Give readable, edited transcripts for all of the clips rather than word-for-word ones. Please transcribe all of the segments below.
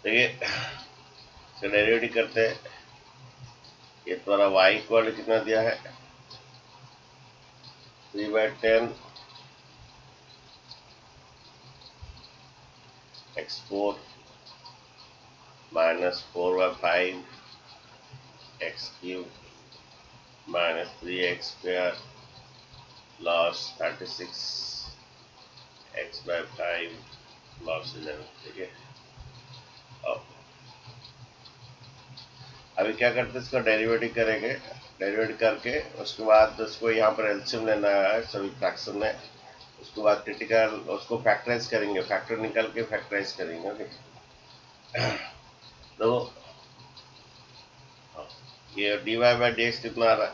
देखिए इसका डेरिवेटिव करते हैं। ये तुम्हारा y इक्वल कितना दिया है 3/10 x4 minus 4/5 x cube minus 3x square loss 36 x by 5 loss 11। ठीक है, अब अभी क्या करते हैं, इसका डेरिवेटिव करेंगे। डेरिवेटिव करके उसके बाद उसको यहाँ पर एलसीएम लेना है सभी फ्रैक्शन में। उसके बाद क्रिटिकल उसको फैक्टराइज करेंगे, फैक्टर निकाल के फैक्टराइज करेंगे। ओके, तो ये dy बाई डी एक्स कितना आ रहा है,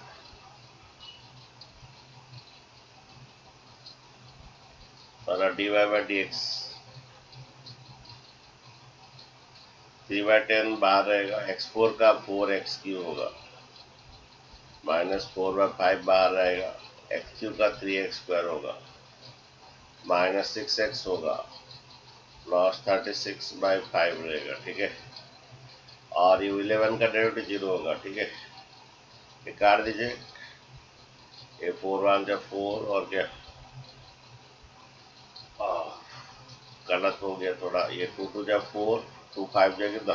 dy बाई डी एक्स 3/10 बाहर रहेगा, x4 का 4x क्यूब होगा माइनस 4/5 बाहर रहेगा, एक्स क्यूब का 3x स्क्वायर होगा माइनस 6x होगा लॉस 36/5 रहेगा। ठीक है, और ये 11 का डेरिवेटिव 0 होगा। ठीक है, ये काट दीजिए, ये 4 1 4 और क्या गलत हो गया थोड़ा, ये 2 2 4 2 5 कितना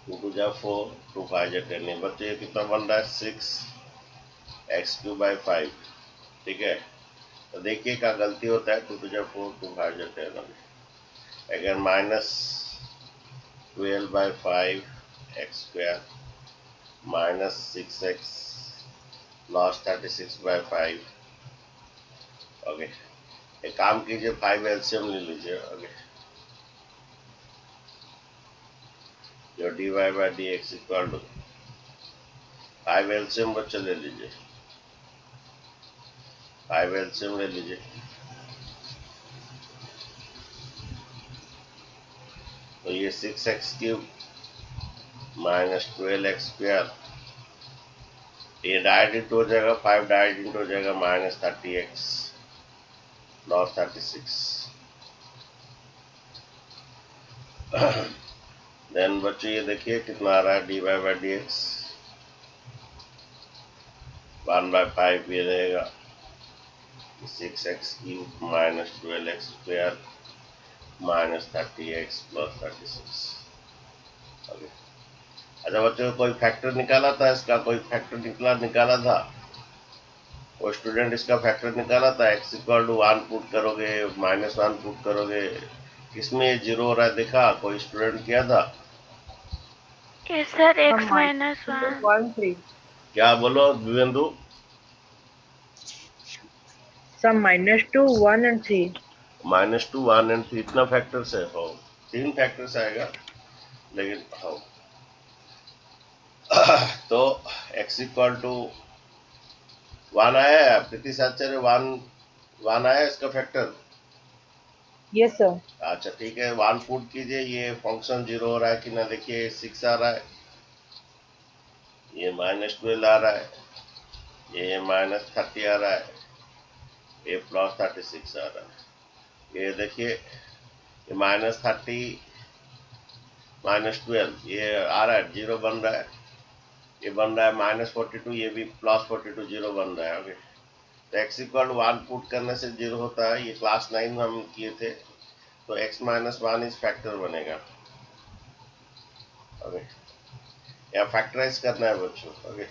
2 2 4 2 5 10 बच्चे ये कितना बन रहा है 6x³ by 5। ठीक है, तो देखिए क्या गलती होता है 2 2 4 2 5 10 अगर -12/5 x² minus 6x loss 36/5। Okay, एक काम कीजिए 5 एलसीएम ले लीजिए। ओके, जो dy by D X equal to 5 LCM बच्चे ले लीजिए, 5 एलसीएम ले लीजिए। तो ये 6x³ माइनस 12x², ये डायरेक्ट इंटू हो जाएगा, 5 डायरेक्ट इंटू हो जाएगा माइनस 30x लॉस 36। देन बच्चों ये देखिए कितना आ रहा है dy बाई डी एक्स 1/5 ये रहेगा 6x³ minus 12x² minus 30x plus 36। Okay, अच्छा बच्चों कोई फैक्टर निकाला था, इसका कोई फैक्टर निकाला था, वो स्टूडेंट इसका फैक्टर निकाला था। x इक्वल टू 1 पुट करोगे -1 पुट करोगे, किसमें 0 हो रहा है देखा, कोई स्टूडेंट किया था? Yes sir, x minus 1। क्या बोलो विवेंदु? सम -2 1 and 3 -2 1 and 3 इतना फैक्टर्स है, हो 3 फैक्टर्स आएगा लेकिन हो तो x इक्वल टू 1 आया है, प्रीति साचार्य 1 आया है इसका फैक्टर। Yes sir. अच्छा ठीक है, 1 पुट कीजिए, ये फंक्शन 0 हो रहा है कि ना, देखिए 6 आ रहा है, ये -12 आ रहा है, ये -30 आ रहा है, ये प्लस 36 आ रहा है। ये देखिए ये -30 -12 ये आ रहा है, 0 बन रहा है, ये बन रहा है -42, ये भी +42 0 बन रहा है। ओके, तो x इक्वल 1 पुट करने से 0 होता है, ये क्लास 9 में हम किए थे, तो x -1 इस फैक्टर बनेगा। ओके, या फैक्टराइज करना है बच्चों। ओके,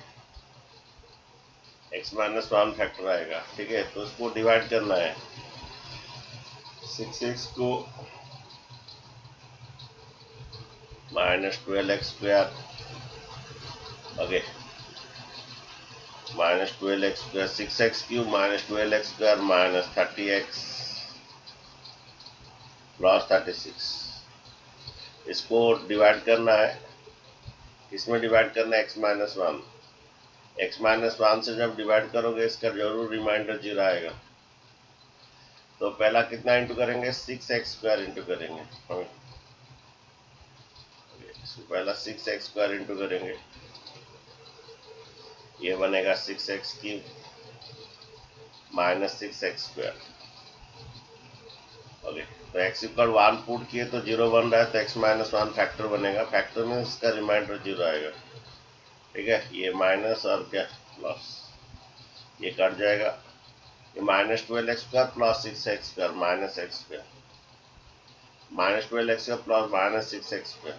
x -1 फैक्टर आएगा। ठीक है, तो उसको डिवाइड करना है, 6x को -12x²। Okay, -12x² 6x³ -12x² minus 30x plus 36, इसको डिवाइड करना है, इसमें डिवाइड करना है x-1 से जब डिवाइड करोगे इसका जरूर रिमाइंडर 0 आएगा। तो पहला कितना इंटू करेंगे 6x² इंटू करेंगे, पहला 6x² इंटू करेंगे, ये बनेगा 6x³ माइनस 6x²। ओके, तो x इक्वल 1 पुट किए तो 0 बन रहा है, तो x माइनस 1 फैक्टर बनेगा, फैक्टर में इसका रिमाइंडर 0 आएगा। ठीक है, ये माइनस और क्या प्लस, ये कट जाएगा, ये minus 12x² plus 6x² minus x², minus 12x² plus minus 6x²,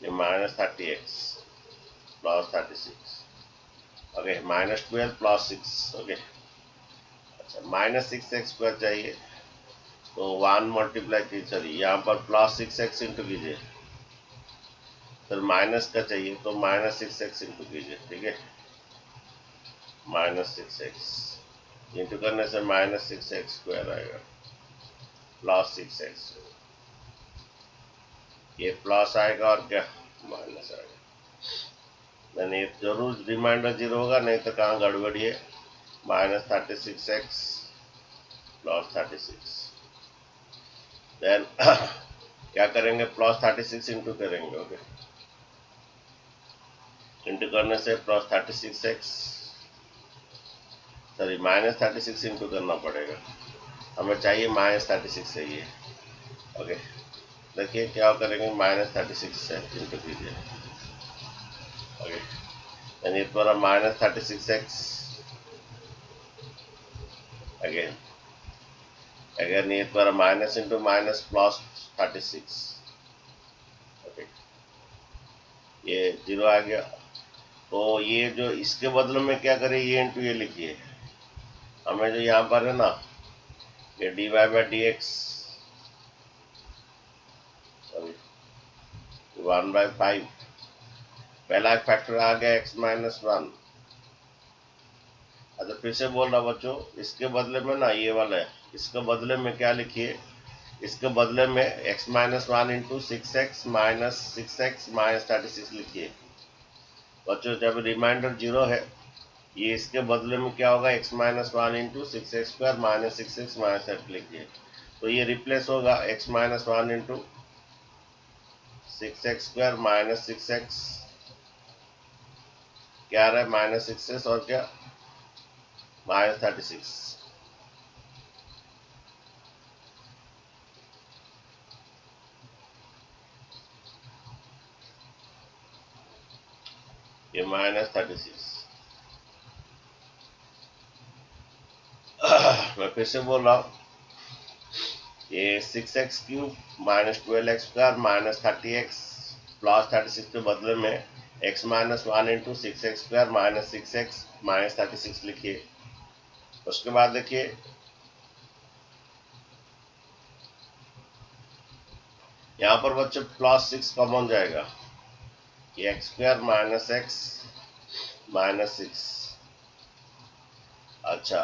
ये minus 30x plus 36, okay, minus 12 plus 6, okay. अच्छा, माइनस 6x² चाहिए तो 1 मल्टीप्लाई कीजिए, सॉरी यहाँ पर प्लस 6x इंटू कीजिए, फिर माइनस का चाहिए तो माइनस 6x इंटू कीजिए। ठीक है, माइनस 6x इंटू करने से माइनस 6x² आएगा प्लस 6x, ये प्लस आएगा और क्या माइनस आएगा, यानी जरूर रिमाइंडर 0 होगा, नहीं तो कहाँ गड़बड़ी है। माइनस 36x प्लस 36, देन क्या करेंगे, प्लस 36 इंटू करेंगे, ओके, इंटू करने से plus 36x, sorry minus 36 into करना पड़ेगा, हमें चाहिए माइनस 36 चाहिए, ओके। देखिए क्या करेंगे, माइनस 36 से इंटू कीजिए, ओके, यानी द्वारा माइनस 36x अगेन अगेन, ये द्वारा minus into minus plus 36, okay, ये 0 आ गया। तो ये जो इसके बदले में क्या करें, ये इंटू ये लिखिए, हमें जो यहाँ पर है ना, ये dy बाई डी एक्स 1/5, पहला फैक्टर आ गया x माइनस 1। अच्छा, फिर से बोल रहा बच्चों, इसके बदले में ना ये वाला है, इसके बदले में क्या लिखिए, इसके बदले में x minus 1 into 6x minus 6x minus 36 लिखिए बच्चों। जब रिमाइंडर 0 है, ये इसके बदले में क्या होगा, x minus 1 into 6x² minus 6x minus 30 लिखिए, तो ये रिप्लेस होगा x minus 1 into 6x² minus 6x, क्या आ रहा है माइनस 6x और क्या माइनस 36, ये माइनस 36। मैं फिर से बोल रहा हूँ, ये 6x³ minus 12x² minus 30x plus 36 के बदले में x minus 1 into 6x² minus 6x minus 36 लिखिए। उसके बाद देखिए यहाँ पर बच्चों प्लस 6 कॉमन जाएगा, ये x² माइनस x माइनस 6, अच्छा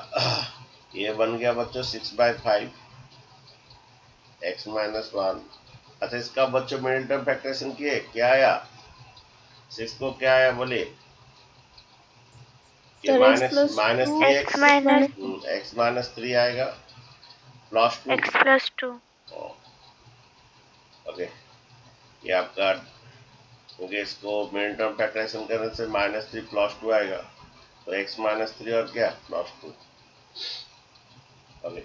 ये बन गया बच्चों 6/5 x माइनस 1। अच्छा, इसका बच्चों मिडिल टर्म फैक्टराइजेशन किए, क्या आया 6 को, क्या आया बोलिए, ये minus minus 3x x minus 3 आएगा प्लस 2 x प्लस 2, ओके, ये आपका, क्योंकि इसको मिडिल टर्म फैक्टराइजेशन करने से माइनस 3 प्लस 2 आएगा, तो x माइनस 3 और क्या प्लस 2, ओके।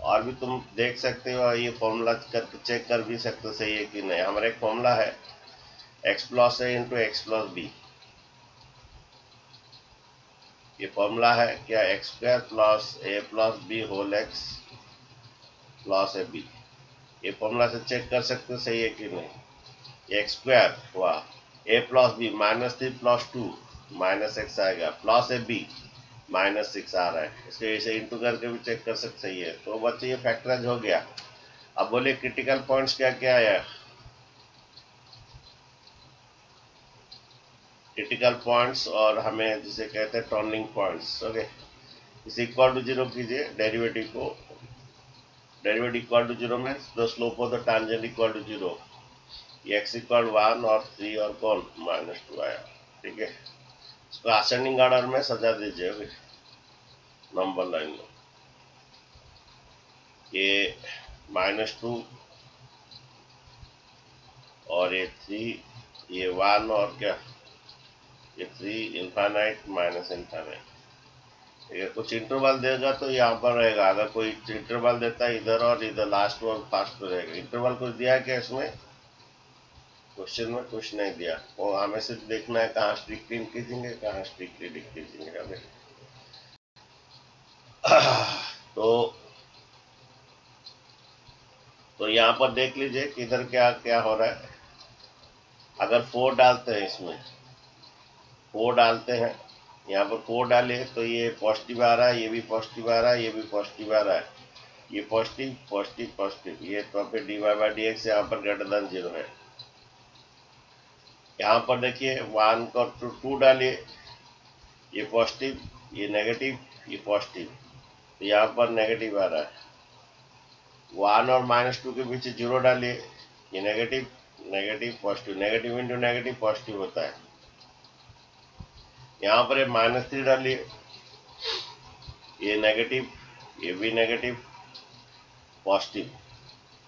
और भी तुम देख सकते हो, ये फॉर्मूला करके चेक कर भी सकते हो सही है कि नहीं। हमारा एक फॉर्मूला है x plus a into x plus b, ये फॉर्मूला है क्या, x² plus a plus b whole x plus a b, ये फॉर्मूला से चेक कर सकते हो सही है कि नहीं। x² हुआ a plus b minus 3 plus 2 minus x आएगा प्लस ए बी माइनस 6 आ रहा है, इसके इसे इंटू करके भी चेक कर सकते सही है। तो बच्चे ये फैक्टराइज हो गया। अब बोलिए क्रिटिकल पॉइंट्स क्या क्या है, क्रिटिकल पॉइंट्स और हमें जिसे कहते हैं टर्निंग पॉइंट्स, ओके। इस इक्वल टू 0 कीजिए डेरिवेटिव को, डेरिवेटिव इक्वल टू 0 में the slope of the tangent equal to 0, ये x इक्वल 1 और 3 और कौन माइनस 2 आया। ठीक है, इसको असेंडिंग ऑर्डर में सजा दीजिए, ओके, नंबर लाइन में, ये माइनस 2 और ये 3, ये 1 और क्या ये 3 इनफाइनाइट माइनस इनफाइनाइट, ठीक है, कुछ इंटरवल देगा तो यहाँ पर रहेगा, अगर कोई इंटरवल देता है इधर और इधर लास्ट और फास्ट में रहेगा। इंटरवल कुछ दिया है क्या इसमें? क्वेश्चन में कुछ नहीं दिया, वो हमें सिर्फ देखना है कहाँ स्ट्रिक्टली इंक्रीजिंग है, कहाँ स्ट्रिक्टली डिक्रीजिंग है हमें। तो यहाँ पर देख लीजिए कि इधर क्या क्या हो रहा है। अगर 4 डालते हैं, इसमें 4 डालते हैं, यहाँ पर 4 डाले तो ये पॉजिटिव आ रहा है, ये भी पॉजिटिव आ रहा है, ये भी पॉजिटिव आ रहा है, ये पॉजिटिव पॉजिटिव पॉजिटिव, ये तो पे dy बाई डी एक्स यहाँ पर ग्रेटर देन 0 है। यहाँ पर देखिए 1 को 2 डालिए, ये पॉजिटिव, ये नेगेटिव, ये पॉजिटिव, तो यहाँ पर नेगेटिव आ रहा है। 1 और -2 के बीच 0 डालिए, ये negative negative positive, negative into negative positive होता है। यहाँ पर -3 डालिए, ये नेगेटिव, ये भी नेगेटिव पॉजिटिव।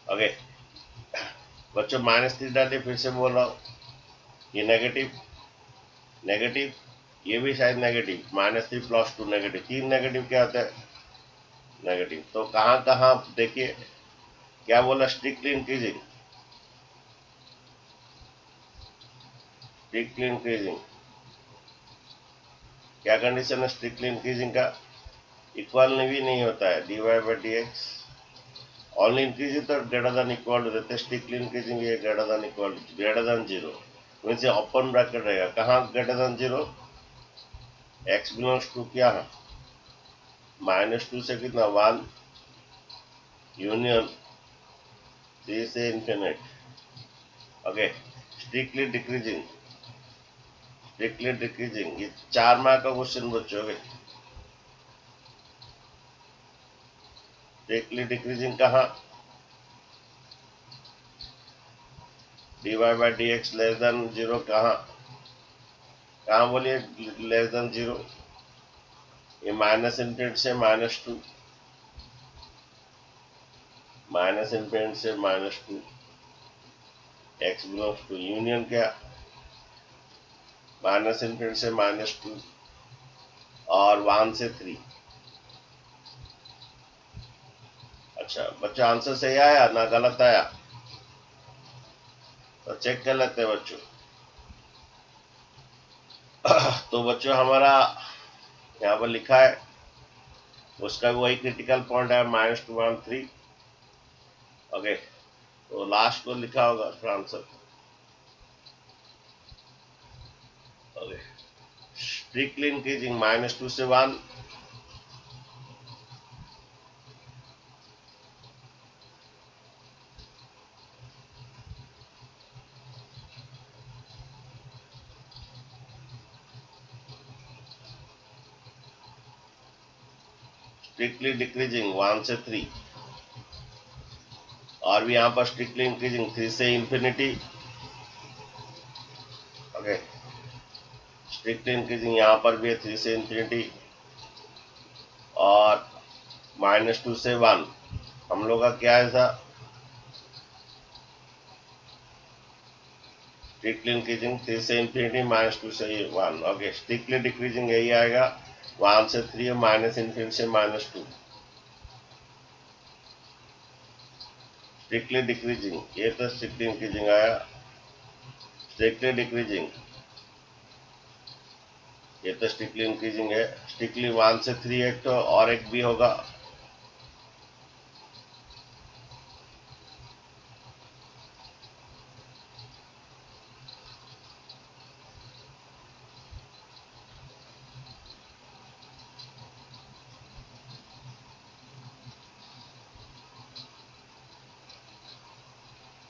ओके बच्चों, -3 डालिए, फिर से बोल रहा हूँ, ये नेगेटिव नेगेटिव, ये भी शायद नेगेटिव, -3 + 2 नेगेटिव, 3 नेगेटिव क्या होता है? नेगेटिव। तो कहाँ कहाँ देखिए क्या बोला, स्ट्रिक्टली इंक्रीजिंग, स्ट्रिक्टली इंक्रीजिंग। क्या कंडीशन है स्ट्रिक्टली इंक्रीजिंग का? इक्वल भी नहीं होता है, dy by D X only increasing तो ग्रेटर देन इक्वल टू देते, स्ट्रिक्टली इंक्रीजिंग ये greater than equal to, greater than 0 means open bracket रहेगा। कहाँ greater than 0? x belongs to क्या है, -2 से कितना 1 यूनियन 3 से infinite. Okay strictly decreasing, strictly decreasing, ये 4 मार्क का क्वेश्चन बच्चों। स्ट्रिक्टली डिक्रीजिंग कहाँ, dy by D X less than 0 कहाँ, कहाँ बोलिए लेस देन 0? ये माइनस इनफिनिट से -2, माइनस इनफिनिट से -2, x बिलोंग्स टू यूनियन क्या, माइनस इनफिनिट से -2 और 1 से 3। अच्छा बच्चा, आंसर सही आया ना गलत आया? तो चेक कर लेते हैं बच्चों। तो बच्चों हमारा यहाँ पर लिखा है, उसका भी वही क्रिटिकल पॉइंट है -213। ओके तो लास्ट को लिखा होगा आंसर। ओके स्ट्रिक्टली इंक्रीजिंग -2 से 1, स्ट्रिक्टली डिक्रीजिंग 1 से 3, और भी यहाँ पर स्ट्रिक्टली इंक्रीजिंग 3 से इंफिनिटी। ओके स्ट्रिक्टली इंक्रीजिंग यहाँ पर भी है 3 से इंफिनिटी, और -2 से 1 हम लोग का क्या है था, स्ट्रिक्टली इंक्रीजिंग 3 से इंफिनिटी, -2 से 1। ओके स्ट्रिक्टली डिक्रीजिंग यही आएगा, 1 से 3 और माइनस इनफिनिटी से -2। स्ट्रिक्टली डिक्रीजिंग, ये तो स्ट्रिक्टली इंक्रीजिंग आया, स्ट्रिक्टली डिक्रीजिंग ये तो स्ट्रिक्टली इंक्रीजिंग है। स्ट्रिक्टली 1 से 3 एक तो और एक भी होगा,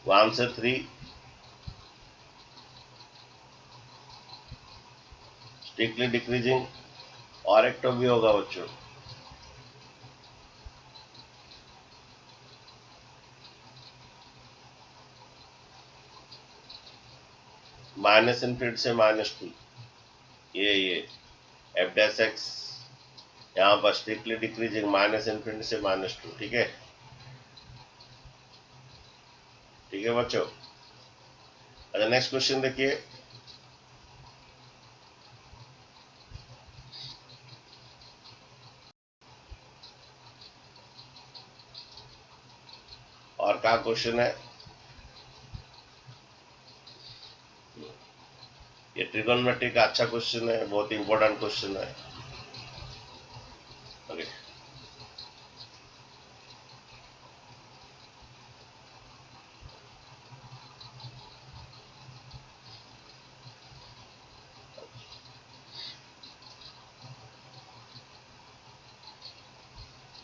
वन से 3 स्ट्रिक्टली डिक्रीजिंग, और एक तो भी होगा बच्चों, माइनस इनफिनिटी से -2। ये एफ डैश एक्स यहाँ पर स्ट्रिक्टली डिक्रीजिंग माइनस इनफिनिटी से -2। ठीक है, ठीक है बच्चों। अच्छा नेक्स्ट क्वेश्चन देखिए, और क्या क्वेश्चन है? ये ट्रिगोनोमेट्री का अच्छा क्वेश्चन है, बहुत इंपॉर्टेंट क्वेश्चन है। ओके,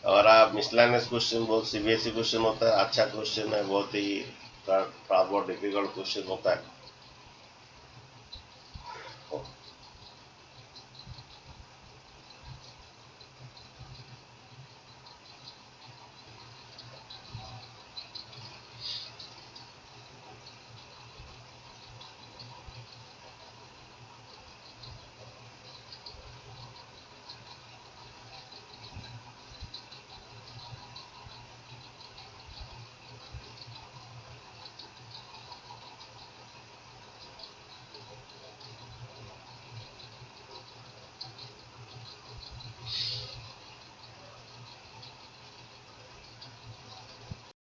और आप मिसलेनियस क्वेश्चन बहुत सीबीएसई क्वेश्चन होता है, अच्छा क्वेश्चन है, बहुत ही बहुत डिफिकल्ट क्वेश्चन होता है।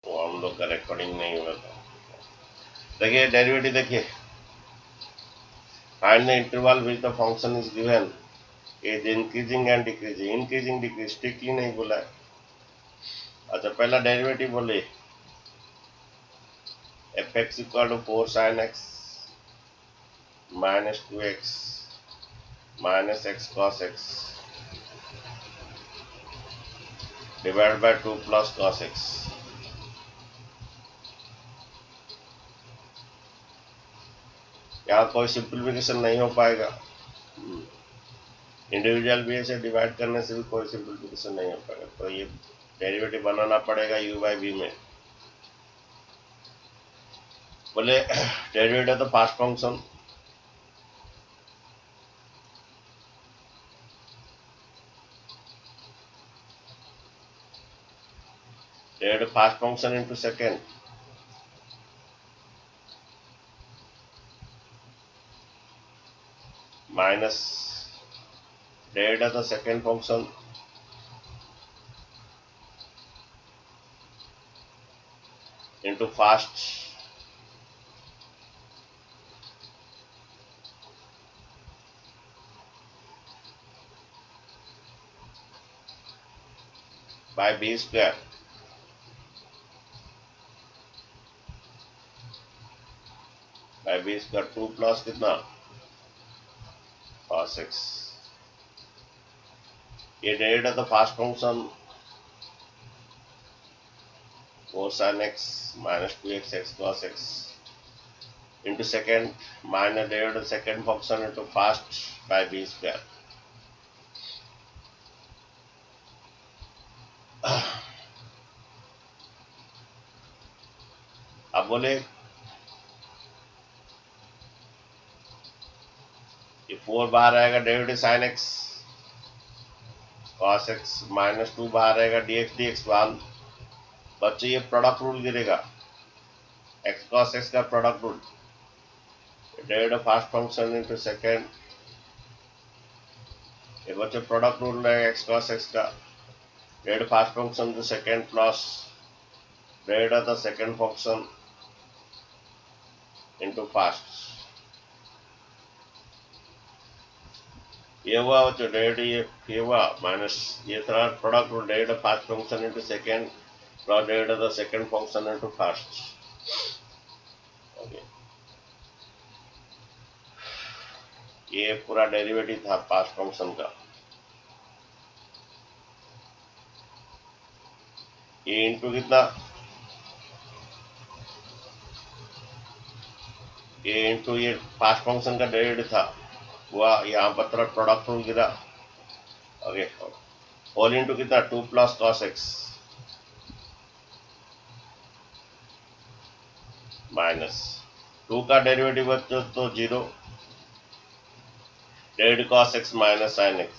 वो हम लोग का रिकॉर्डिंग नहीं हुआ था। देखिए डेरिवेटिव, देखिए find the interval which the function is given is increasing and decreasing. Increasing decrease strictly नहीं बोला है। अच्छा, पहला डेरिवेटिव बोले F X equal to 4 sin x minus 2x minus x cos x divide by 2 plus cos x। यहाँ कोई simplification नहीं हो पाएगा। इंडिविजुअल भी से डिवाइड करने से भी कोई सिंप्लीफिकेशन नहीं हो पाएगा, तो ये डेरिवेटिव बनाना पड़ेगा u बाई v में। बोले डेरिवेटिव तो first function, derivative first function into second minus derivative तो second function into first by b square by b square 2 plus कितना cos x। ये डेरिवेटिव तो first function 4 sin x minus 2x x cos x into second minus derivative second function into first by b square। अब बोले ये 4 बाहर आएगा, derivative sin x cos x minus 2 बाहर आएगा, dx dx बाहर बच्चे ये प्रोडक्ट रूल गिरेगा, x cos x का product rule, derivative first function into second, ये बच्चे प्रोडक्ट रूल रहेगा x cos x का, derivative first function into second plus derivative the second function into first. ये हुआ बच्चों डेरिवेटिव, ये हुआ माइनस ये था product rule, derivative first function into second plus derivative the second function into first. Okay, ये पूरा डेरिवेटिव था फर्स्ट फंक्शन का। ये इनटू कितना, ये इनटू ये फर्स्ट फंक्शन का डेरिवेटिव था हुआ, यहाँ पर तरफ प्रोडक्ट रूल गिरा। ओके, होल इनटू कितना 2 प्लस cos x माइनस 2 का डेरिवेटिव बच्चों तो 0, derivative cos x minus sin x,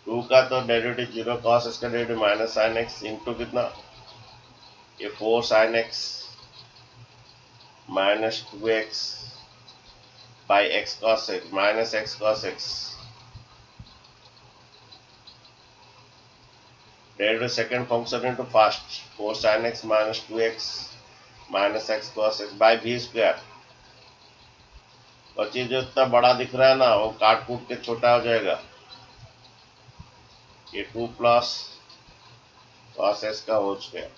2 का तो डेरिवेटिव 0, cos x का derivative minus sin x into कितना ये 4 sin x minus 2x by x cos x minus x cos x derivative second function into first 4 sin x minus 2x minus x cos x by v square. और चीज जो इतना बड़ा दिख रहा है ना वो काट कूट के छोटा हो जाएगा। ये 2 प्लस cos x का होल स्क्वायर।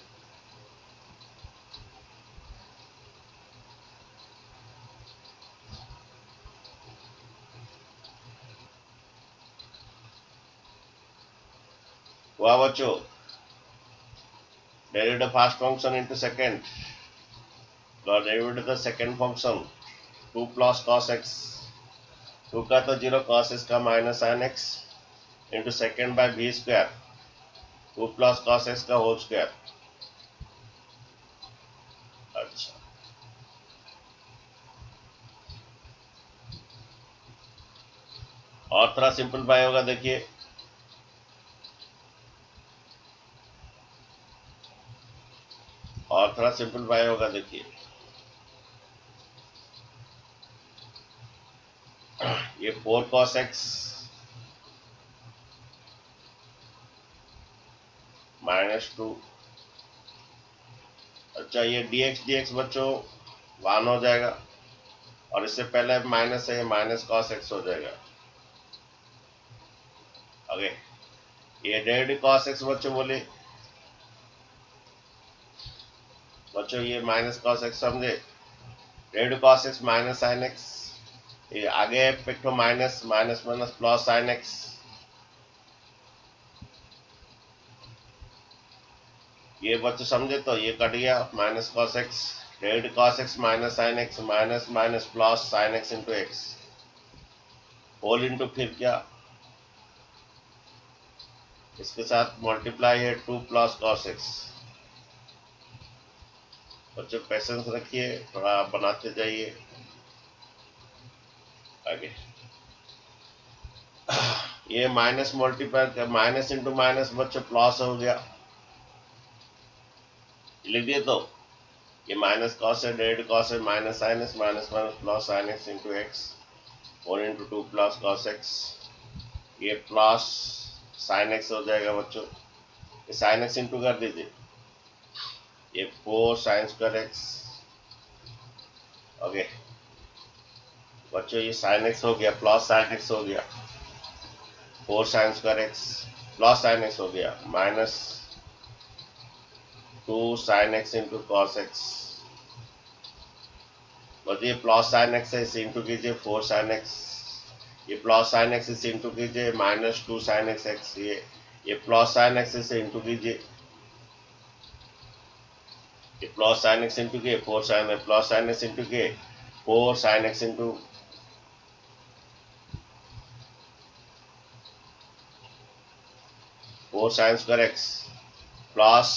हुआ बच्चों, derivative first function into second, derivative the second function 2 plus cos x, 2 का तो 0 cos x का minus sin x into second by v square 2 plus cos x का होल स्क्वायर। अच्छा, और थोड़ा सिंपलीफाई होगा, देखिए और थोड़ा सिंपलीफाई होगा, देखिए ये 4 cos x माइनस 2। अच्छा, ये dx बच्चों 1 हो जाएगा और इससे पहले माइनस है, माइनस cos x हो जाएगा। ओके, ये डेरिवेटिव cos x बच्चों बोले, बच्चों ये माइनस cos x समझे, derivative cos x minus sin x, ये आगे पिक्टो minus minus minus plus sin x, ये बच्चों समझे तो ये कट गया minus cos x, derivative cos x minus sin x minus minus plus sin x into X whole into फिर क्या इसके साथ मल्टीप्लाई है 2 प्लस cos x। बच्चों पेशेंस रखिए, थोड़ा बनाते जाइए आगे। ये minus multiply minus into minus बच्चों प्लस हो गया, लिख दिए तो ये माइनस cos है, डेरिवेटिव cos है minus sin x minus minus plus sin x into x और इंटू 2 प्लस cos x, ये प्लस sin x हो जाएगा बच्चों, ये sin x इंटू कर दीजिए, ये 4 sin स्क्वायर x। ओके बच्चों, ये sin x हो गया प्लस sin x हो गया, 4 sin square x plus sin x हो गया minus 2 sin x into cos x। बच्चों ये प्लस sin x है, इसे इंटू कीजिए 4 sin x, ये प्लस sin x इसे इंटू कीजिए माइनस 2 sin x x, ये प्लस sin x इसे इंटू कीजिए, ये प्लस sin x इंटू के 4 sin plus sin x into के 4 sin x into 4 sin square x plus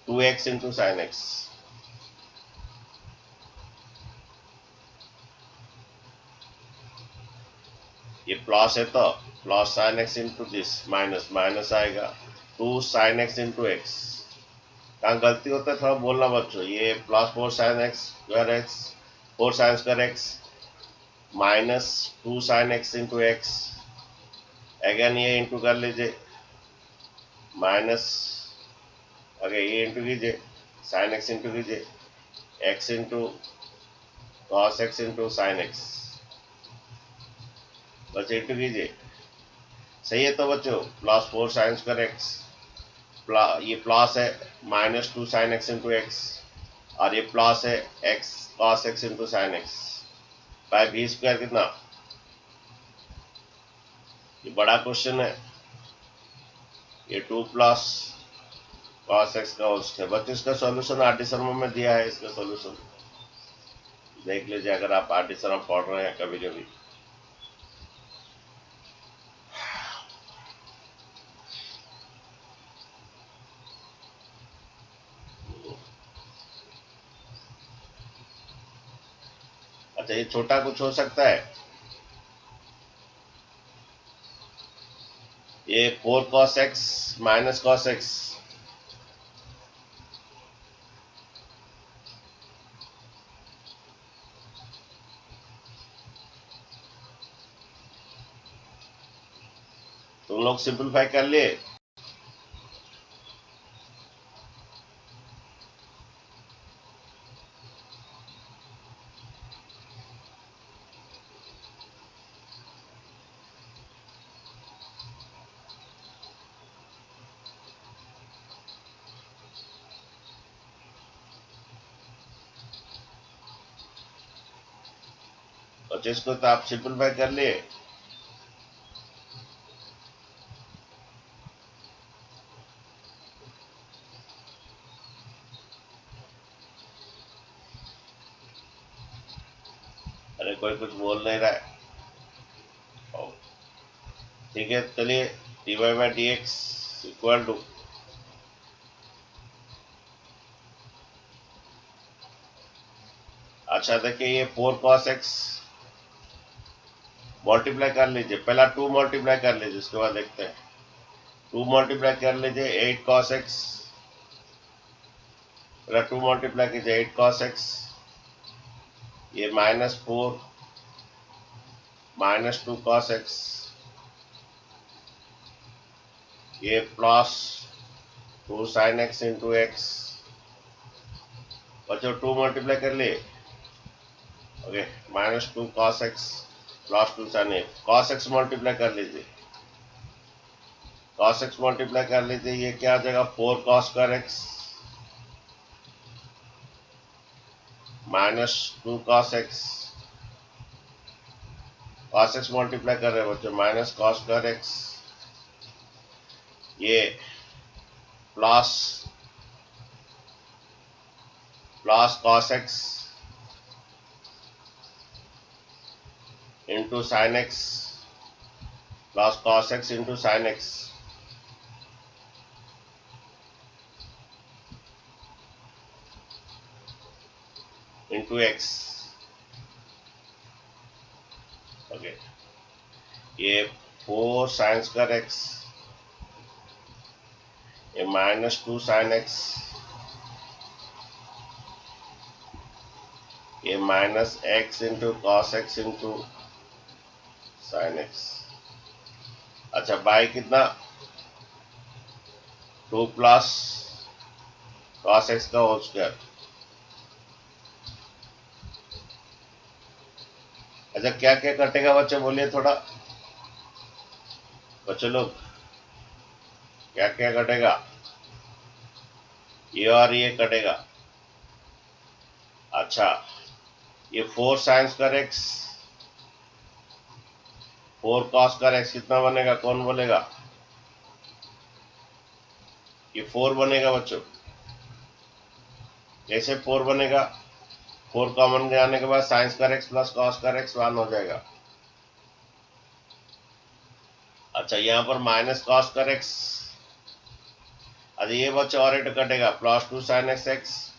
2x into sin x। ये plus है तो plus sin x into this minus minus आएगा 2 sin x into x. कहाँ गलती होता है थोड़ा बोलना बच्चों, ये plus 4 sin x square x 4 sin square x minus 2 sin x into x, again ये इंटू कर लीजिए माइनस, अगे ये इंटू कीजिए sin x इंटू कीजिए x into cos x into sin x, बस इंटू कीजिए, सही है तो बच्चों प्लस 4 sin स्क्वायर x, ये प्लस है minus 2 sin x into x और ये प्लस है x cos x into sin x by v square कितना, ये बड़ा क्वेश्चन है, ये 2 प्लस cos x का होल स्क्वायर। बच्चों इसका सॉल्यूशन आरटी शर्मा में दिया है, इसका सॉल्यूशन देख लीजिए अगर आप आरटी शर्मा पढ़ रहे हैं कभी कभी। अच्छा, ये छोटा कुछ हो सकता है, ये 4 cos x minus cos x, तुम लोग सिंपलीफाई कर लिए, बच्चे इसको तो आप सिंपलीफाई कर लिए। अरे कोई कुछ बोल नहीं रहा है। ठीक है, चलिए D Y by D X equal to, अच्छा देखिए ये 4 cos x मल्टीप्लाई कर लीजिए, पहला 2 मल्टीप्लाई कर लीजिए, उसके बाद देखते हैं। 2 मल्टीप्लाई कर लीजिए 8 cos x, पहला 2 मल्टीप्लाई कीजिए 8 cos x, ये -4 -2 cos x, ये +2 sin x इंटू एक्स। बच्चों 2 मल्टीप्लाई कर लिए, okay, -2 cos x +2 sin x, cos x multiply कर लीजिए, cos x मल्टीप्लाई कर लीजिए, ये क्या आ जाएगा 4 cos square x -2 cos x, cos x multiply कर रहे हैं बच्चों, माइनस cos square x, ये plus cos x into sine x plus cos x into sine x into x, okay, ये 4 sin square x, ये -2 sin x, ये -x into cos x into sin x। अच्छा by कितना 2 plus cos x का whole square. अच्छा क्या क्या कटेगा बच्चे बोलिए थोड़ा, बच्चे लोग क्या क्या कटेगा? ये और ये कटेगा। अच्छा ये 4 sin square x 4 cos square x कितना बनेगा, कौन बोलेगा? ये 4 बनेगा बच्चों, कैसे 4 बनेगा? 4 कॉमन जाने के बाद sin square x plus cos square x 1 हो जाएगा। अच्छा यहाँ पर माइनस cos square x, अरे ये बच्चा और रेट कटेगा, +2 sin x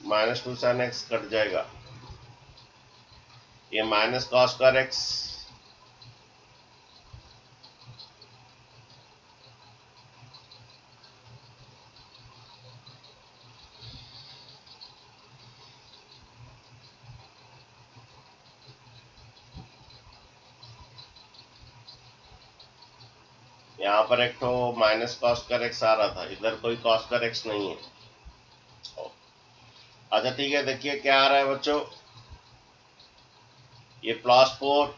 -2 sin x cut जाएगा, ये माइनस cos square x, यहाँ पर एक तो माइनस cos square x आ रहा था, इधर कोई cos square x नहीं है। अच्छा ठीक है, देखिए क्या आ रहा है बच्चों, ये +4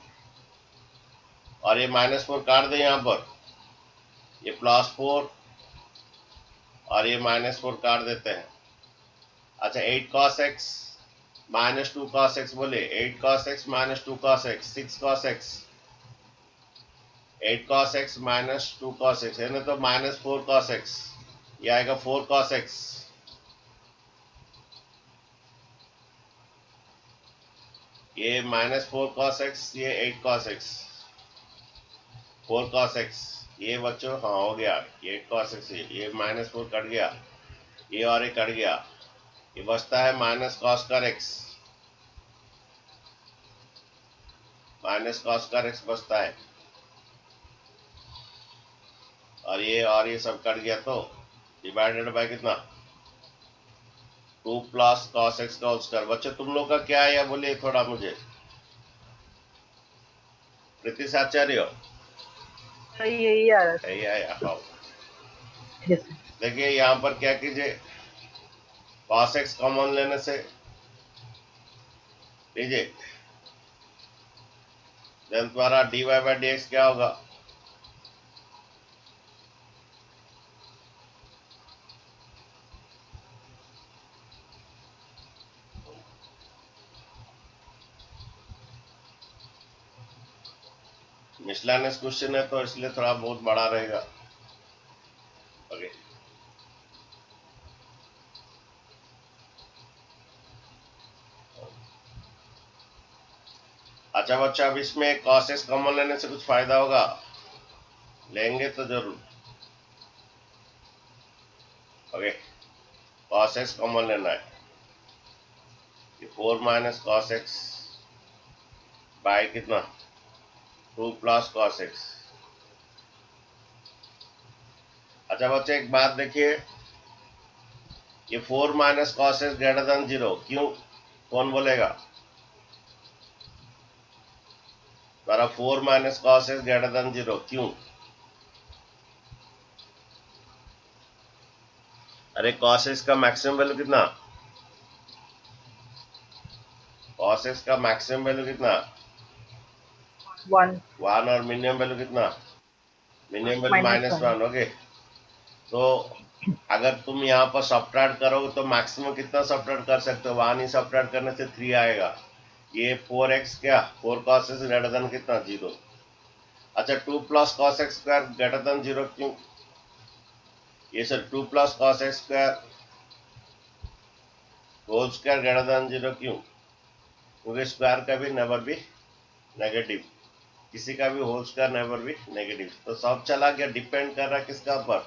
और ये -4 काट दे, यहाँ पर ये +4 और ये -4 काट देते हैं। अच्छा 8 cos x -2 cos x बोले, 8 cos x -2 cos x 6 cos x, 8 cos x -2 cos x है ना, तो -4 cos x, ये आएगा 4 cos x, ये -4 cos x, ये 8 cos x 4 cos x, ये बच्चों हाँ हो गया, ये 8 cos x, ये -4 कट गया, ये और ये कट गया, ये बचता है -cos square x, -cos square x बचता है, और ये सब कट गया, तो डिवाइडेड बाय कितना 2 प्लस cos x का होल स्क्वायर। बच्चों तुम लोग का क्या आया बोलिए थोड़ा मुझे, प्रीतिश आचार्य यही आ रहा यही आया, हाँ। है। देखिए यहाँ पर क्या कीजिए, cos x कॉमन लेने से लीजिए, देन तुम्हारा dy बाई डी एक्स क्या होगा, मिसलेनियस क्वेश्चन है तो इसलिए थोड़ा बहुत बड़ा रहेगा। ओके, अच्छा बच्चा, अब इसमें cos x कॉमन लेने से कुछ फायदा होगा? लेंगे तो जरूर। ओके, cos x कॉमन लेना है। 4 माइनस cos x बाय कितना 2 प्लस cos x। अच्छा बच्चे, एक बात देखिए, ये 4 minus cos x greater than 0 क्यों? कौन बोलेगा? हमारा 4 minus cos x greater than 0 क्यों? अरे cos x का मैक्सिमम वैल्यू कितना? cos x का मैक्सिमम वैल्यू कितना? 1 और मिनिमम वैल्यू कितना? Minimum value -1। ओके, तो अगर तुम यहाँ पर सब्ट्रैक्ट करोगे तो मैक्सिमम कितना सब्ट्रैक्ट कर सकते हो? 1 ही सब्ट्रैक्ट करने से 3 आएगा। ये 4x क्या 4 cos x ग्रेटर देन कितना 0। अच्छा, 2 plus cos x square greater than 0 क्यों? ये sir 2 plus cos x square whole square greater than 0 क्यों? क्योंकि स्क्वायर का भी नेवर भी नेगेटिव, किसी का भी होल स्क्वायर नेवर भी नेगेटिव। तो सब चला गया, डिपेंड कर रहा है किसका ऊपर?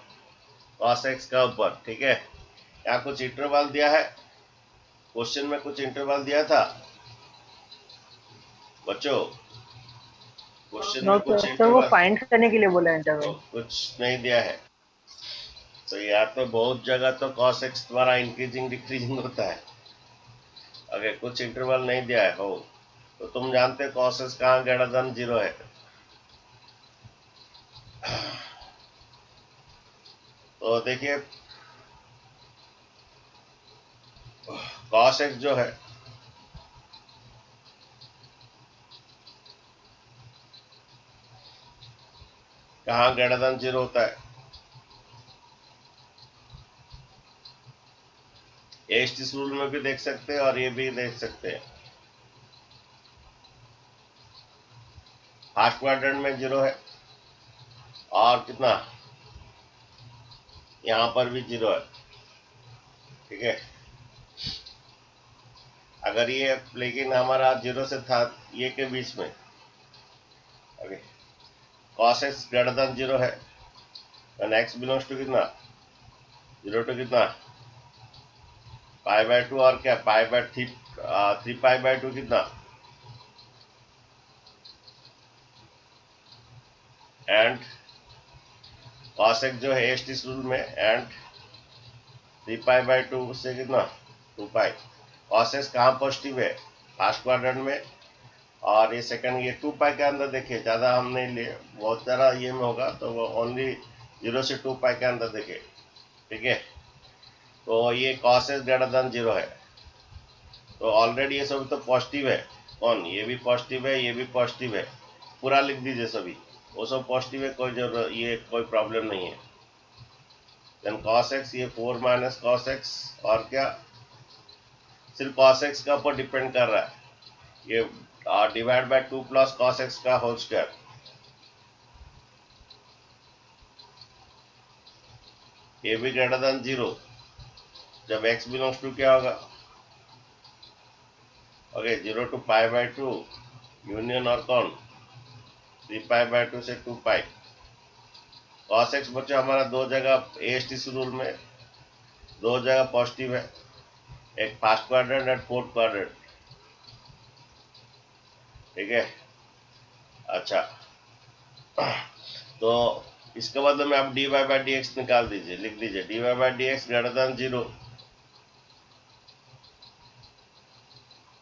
cos x का ऊपर। ठीक है, यहाँ कुछ इंटरवल दिया है, क्वेश्चन में कुछ इंटरवल दिया था बच्चों, क्वेश्चन में कुछ सर, वो इंटरवल फाइंड करने के लिए बोला इंटरवल। कुछ नहीं दिया है। तो यहाँ पे बहुत जगह तो cos x द्वारा इंक्रीजिंग डिक्रीजिंग होता है। अगर कुछ इंटरवल नहीं दिया है हो तो तुम जानते हो cos x कहाँ ग्रेटर देन 0 है। तो देखिए, cos x जो है कहाँ ग्रेटर देन 0 होता है? एस्टिस रूल में भी देख सकते हैं और ये भी देख सकते हैं। फर्स्ट क्वाड्रेंट में 0 है और कितना यहाँ पर भी 0 है। ठीक है, अगर ये लेकिन हमारा 0 से था ये के बीच में, okay, cos x greater than 0 है, x बिलोंग्स टू कितना 0 टू कितना π/2 और क्या π/3 π/2 कितना एंड cos x जो है एस्टिस रूल में एंड 3π/2 से कितना 2π। cos x कहाँ पॉजिटिव है? फर्स्ट क्वाड्रेंट में, और ये सेकंड ये 2π के अंदर देखिए, ज़्यादा हम नहीं लिए, बहुत ज़्यादा ये में होगा तो वो ओनली 0 से 2π के अंदर देखिए। ठीक है, तो ये cos x ग्रेटर देन 0 है, तो ऑलरेडी ये सभी तो पॉजिटिव है। कौन? ये भी पॉजिटिव है, ये भी पॉजिटिव है, पूरा लिख दीजिए सभी, वो सब पॉजिटिव है, कोई जरूरत ये कोई प्रॉब्लम नहीं है। देन cos x ये 4 माइनस cos x और क्या सिर्फ cos x का ऊपर डिपेंड कर रहा है, ये divide by 2 plus cos x का होल स्क्वायर। ये भी ग्रेटर देन 0 जब x बिलोंग्स टू क्या होगा? ओके, 0 टू π/2 यूनियन और कौन 3π/2 से 2π। cos x बच्चा हमारा दो जगह एस्टिस रूल में दो जगह पॉजिटिव है, एक first quadrant and fourth quadrant. ठीक है, अच्छा, तो इसके बदले में आप dy/dx निकाल दीजिए, लिख दीजिए dy/dx greater than 0,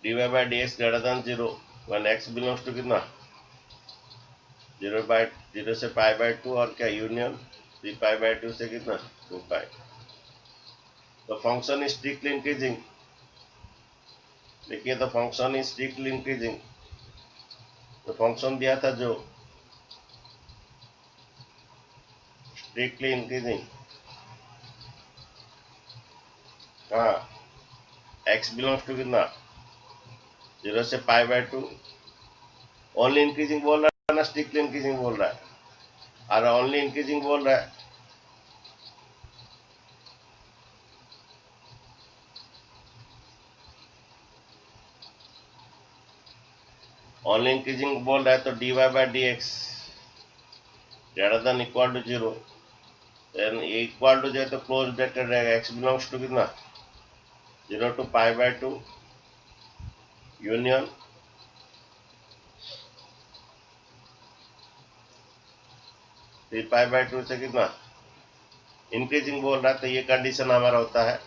dy/dx greater than 0 when x belongs to कितना 0 से π/2 और क्या यूनियन 3π/2 से कितना 2π। तो फंक्शन इज स्ट्रिक्टली इंक्रीजिंग, देखिए तो फंक्शन इज स्ट्रिक्टली इंक्रीजिंग, तो फंक्शन दिया था जो स्ट्रिक्टली इंक्रीजिंग, हाँ x बिलोंग्स टू कितना 0 से π/2 ओनली इंक्रीजिंग बोल रहा ना स्ट्रिक्टली इंक्रीजिंग बोल रहा है और ओनली इंक्रीजिंग बोल रहा है। ओनली इंक्रीजिंग बोल रहा है तो dy by D X greater than equal to 0, than equal to जो है तो क्लोज ब्रैकेट रहेगा, x बिलोंग्स टू कितना 0 to pi by 2 union 3 pi by 2 से कितना इंक्रीजिंग बोल रहा है, तो ये कंडीशन हमारा होता है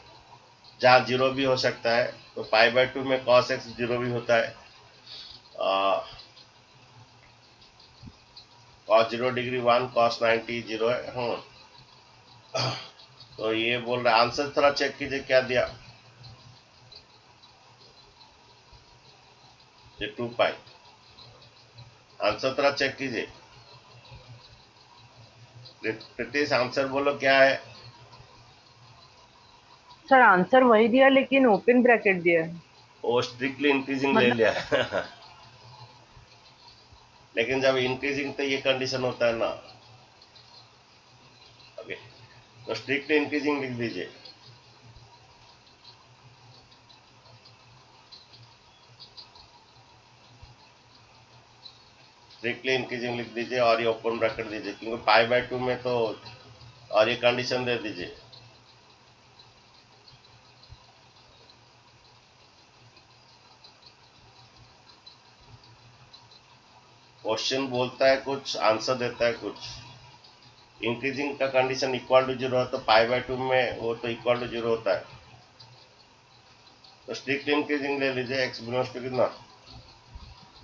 जहाँ 0 भी हो सकता है, तो पाई बाय 2 में cos x 0 भी होता है, cos 0 डिग्री 1 cos 90 0 है। तो ये बोल रहा है, आंसर थोड़ा चेक कीजिए क्या दिया, ये 2 पाई, आंसर थोड़ा चेक कीजिए। प्रीतिश आंसर बोलो क्या है। सर आंसर वही दिया लेकिन ओपन ब्रैकेट दिया है। वो स्ट्रिक्टली इंक्रीजिंग ले मतलब लिया लेकिन जब इंक्रीजिंग तो ये कंडीशन होता है ना। ओके, तो स्ट्रिक्टली इंक्रीजिंग लिख दीजिए। स्ट्रिक्टली इंक्रीजिंग लिख दीजिए और ये ओपन ब्रैकेट दीजिए, क्योंकि पाई बाय 2 में तो, और ये कंडीशन दे दीजिए। क्वेश्चन बोलता है कुछ, आंसर देता है कुछ। इंक्रीजिंग का कंडीशन इक्वल टू 0 है तो पाई बाय 2 में वो तो इक्वल टू 0 होता है, तो स्ट्रिक्टली इंक्रीजिंग ले लीजिए। x बिलोंग्स टू कितना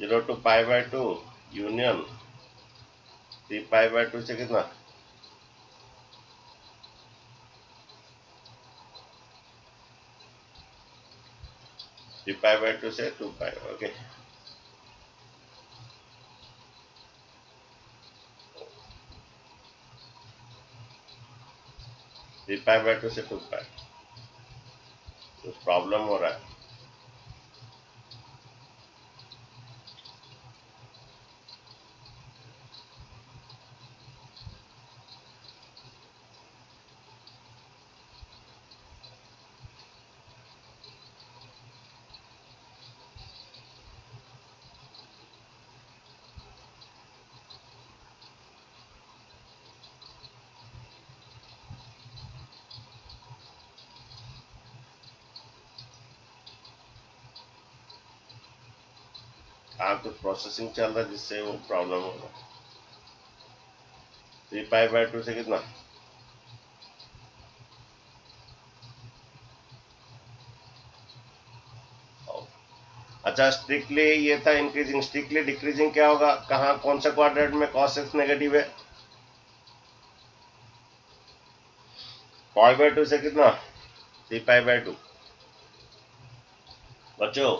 0 to pi by 2 union 3 pi by 2 से कितना 3 पाई बाय 2 से 2 pi. Okay, three pi by 2 से 2 पाई, कुछ प्रॉब्लम हो रहा है। हाँ, कुछ प्रोसेसिंग चल रहा है जिससे वो प्रॉब्लम हो रहा है। 3 पाई बाय 2 से कितना अच्छा, स्ट्रिक्टली ये था इंक्रीजिंग। स्ट्रिक्टली डिक्रीजिंग क्या होगा, कहाँ कौन सा क्वाड्रेंट में cos x नेगेटिव है, पाई बाय 2 से कितना 3 पाई बाय 2। बच्चों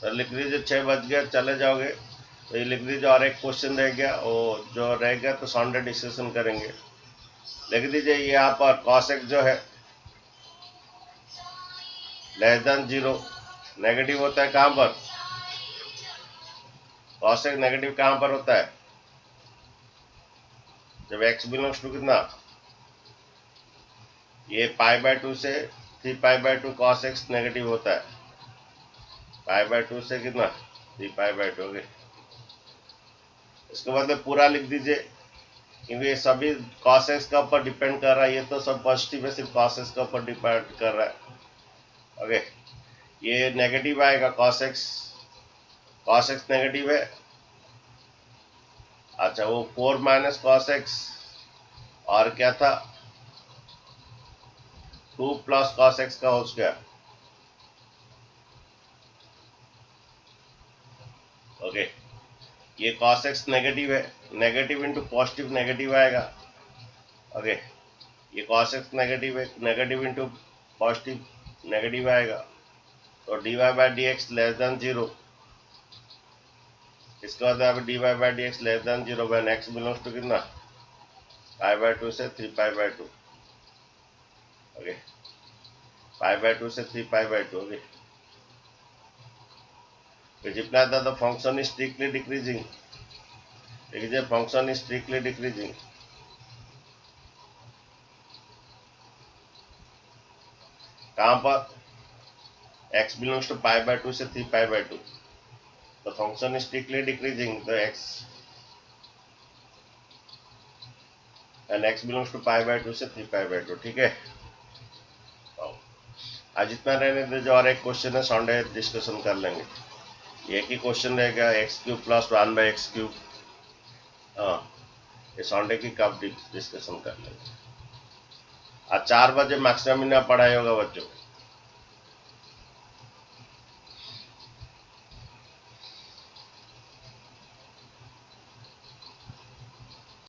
सर लिख दीजिए, 6 बज गया, चले जाओगे तो ये लिख दीजिए। और एक क्वेश्चन रह गया, वो जो रह गया तो सॉन्डे डिस्कशन करेंगे। लिख दीजिए यहाँ पर cos x जो है लेस देन 0 नेगेटिव होता है। कहाँ पर cos x नेगेटिव कहाँ पर होता है, जब x बिलोंग्स टू कितना ये पाई बाय 2 से 3 pi by 2 cos x negative होता है, पाई बाय 2 से कितना 3 पाई बाय 2। इसके बाद में पूरा लिख दीजिए, क्योंकि ये सभी cos x का ऊपर डिपेंड कर रहा है, ये तो सब पॉजिटिव है, सिर्फ cos x का ऊपर डिपेंड कर रहा है। ओके, ये नेगेटिव आएगा cos x नेगेटिव है। अच्छा, वो 4 माइनस cos x और क्या था 2 प्लस cos x का हो गया। ओके, ये cos x नेगेटिव है, नेगेटिव इंटू पॉजिटिव नेगेटिव आएगा। ओके, ये cos x नेगेटिव है, नेगेटिव इंटू पॉजिटिव नेगेटिव आएगा, तो dy by D X less than 0। इसके बाद अब dy by D X less than 0 when x belongs to कितना पाई बाय 2 से 3 pi by 2। Okay, pi by 2 से 3 पाई बाय 2। ओके, जितना था the function is strictly decreasing, देखिए function is strictly decreasing. कहाँ पर x belongs to pi by 2 से 3 pi by 2, the function is strictly decreasing, the x and x belongs to pi by 2 से 3 pi by 2। ठीक है, आज इतना रहने दे, जो और एक क्वेश्चन है संडे डिस्कशन कर लेंगे। एक ही क्वेश्चन रहेगा x³ प्लस 1 बाई x³। हाँ, ये संडे की कब डिस्कशन कर लेंगे। आज 4 बजे मैक्सिमम पढ़ाई होगा बच्चों।